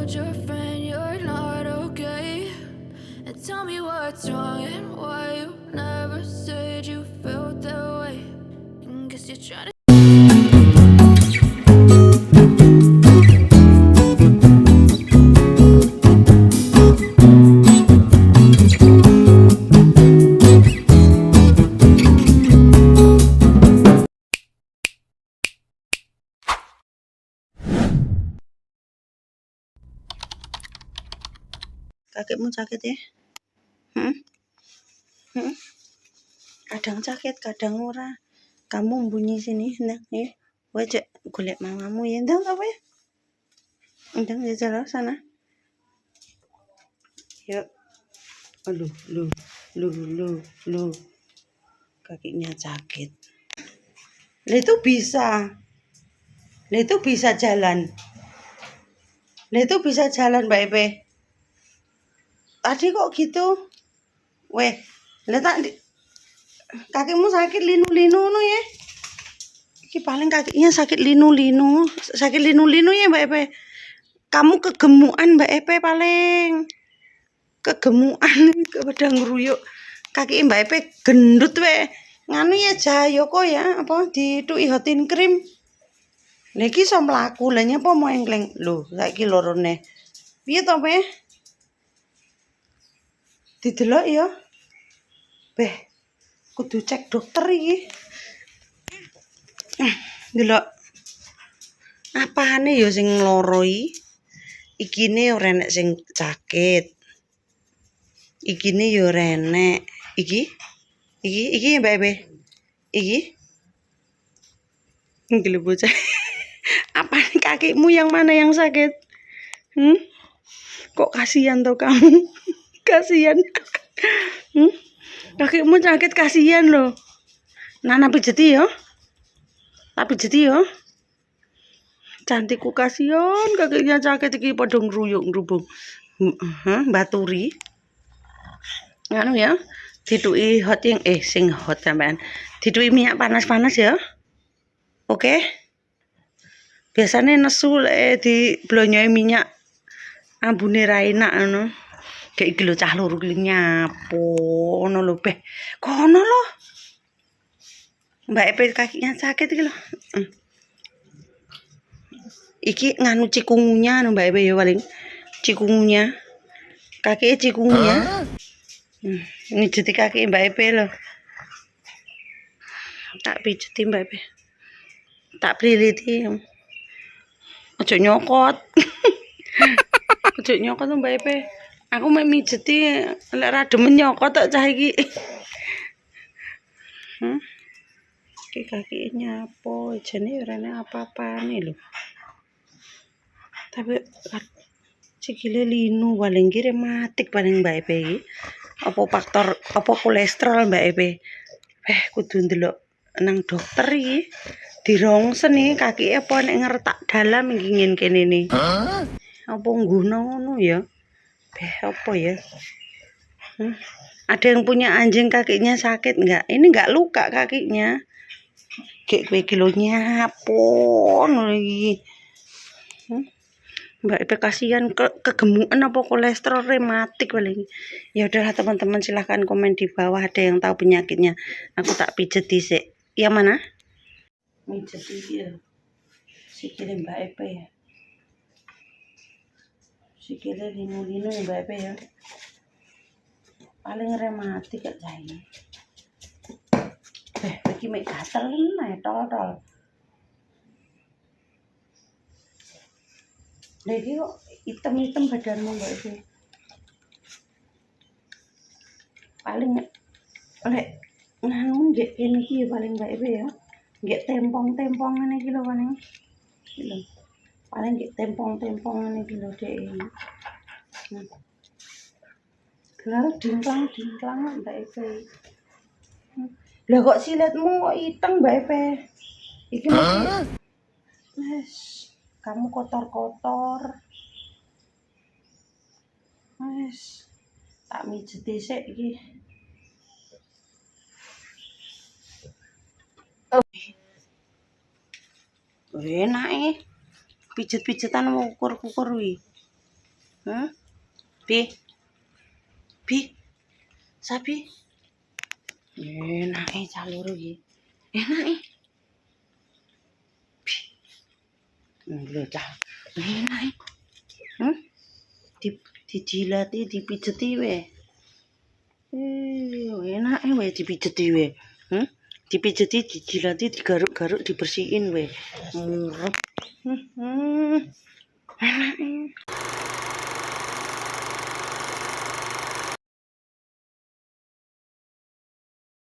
told your friend you're not okay, and tell me what's wrong and why you never said you felt that way. And guess you're trying to. Kakekmu sakit ya? Kadang sakit, kadang ora. Kamu bunyi sini, ndang ya. Wajak golek mamamu ya, ndang apa ya? Ndang ya jalan sana. Yuk. Aduh, lu. Kakinya sakit. Itu bisa jalan. Itu bisa jalan, Mbak Epe. Tadi kok gitu? Weh, tak kakimu sakit linu-linu no ya. Iki paling kakinya sakit linu-linu ya Mbak Epe. Kamu kegemukan Mbak Epe paling. Kegemukan pedang ngruyuk. Kaki Mbak Epe gendut we. Nganu ya Jayo kok ya apa dituki hotin krim. Lha iki iso mlaku, lha nyapa mau engkleng. Lho, saiki lorone. Piye to, Pe? Didelok ya. Beh, kudu cek dokter iki. Delok. Apane ya sing loro iki? Ikine ora enek sing sakit. Ikine ya ora enek. Iki Mbak Ebe. Iki. Iki lho bocah. Apane kakimu yang mana yang sakit? Kok kasihan tuh kamu? Kasihan. Kakimu sakit kasihan loh. Nana pijeti ya. Tak pijeti ya. Cantikku kasihan kakinya sakit iki padha ngruyuk-ngrubung. Baturi. Nganu ya. Dituki hot yang sing hot sampean. Dituki minyak panas-panas ya. Oke. Biasanya nesu di blonyoe minyak ambune ra enak ngono. Kayak iki lho cah loro iki nyapu ngono lho Beh. Kono lho. Mbak Epe kakinya sakit iki lho. Iki nganu cikungunya Mbak Epe ya paling. Cikungunya. Kakinya cikungunya. Ini jadi kaki Mbak Epe lho. Tak pijeti Mbak Epe. Tak priliti. Ojo nyokot. Ojo nyokot Mbak Epe. Aku mek mijeti lek ra demen nyokot tok cah iki. Iki kakinya apa? Jane ora ana apa-apane lho. Tapi sikile linu paling rematik paling Mbak Epe iki. Apa faktor apa kolesterol Mbak Epe? Kudu ndelok nang dokter iki. Dirongsen iki kaki apa nek ngeretak dalam iki ngene kene ne. Apa nggono ngono ya? Apa ya? Ada yang punya anjing kakinya sakit enggak? Ini enggak luka kakinya. Kayak kowe kilo nyapo ngono iki. Mbak Epe kasihan kegemukan apa kolesterol rematik paling. Ya udahlah teman-teman silahkan komen di bawah ada yang tahu penyakitnya. Aku tak pijet dhisik. Yang mana? Pijet iki lho. Sikile Mbak Epe ya. Sikile linu-linu ya Mbak Epe ya. Paling rematik gak jahe. Iki mek gatel nae tol-tol. Lha iki kok item-item badanmu Mbak Epe. Paling lek nganu nggih kene iki paling Mbak Epe ya. Nggih tempong-tempong ngene iki lho paling. Lho. Paling nggih tempong-tempong ngene iki lho Dek. Lah dimplang Mbak Epe. Lah kok siletmu kok iteng Mbak Epe? Iki wes kamu kotor-kotor. Wes tak mijet dhisik iki. Enak pijet-pijetan ukur-ukur kuwi. Hah? Bi, sapi. Enak calur iki. Enak. Lho cah. Enak. Dijilati, dipijeti we. Enak we dipijeti we. Dipijeti, dijilati, digaruk-garuk, dibersihin we. Murep. Enak.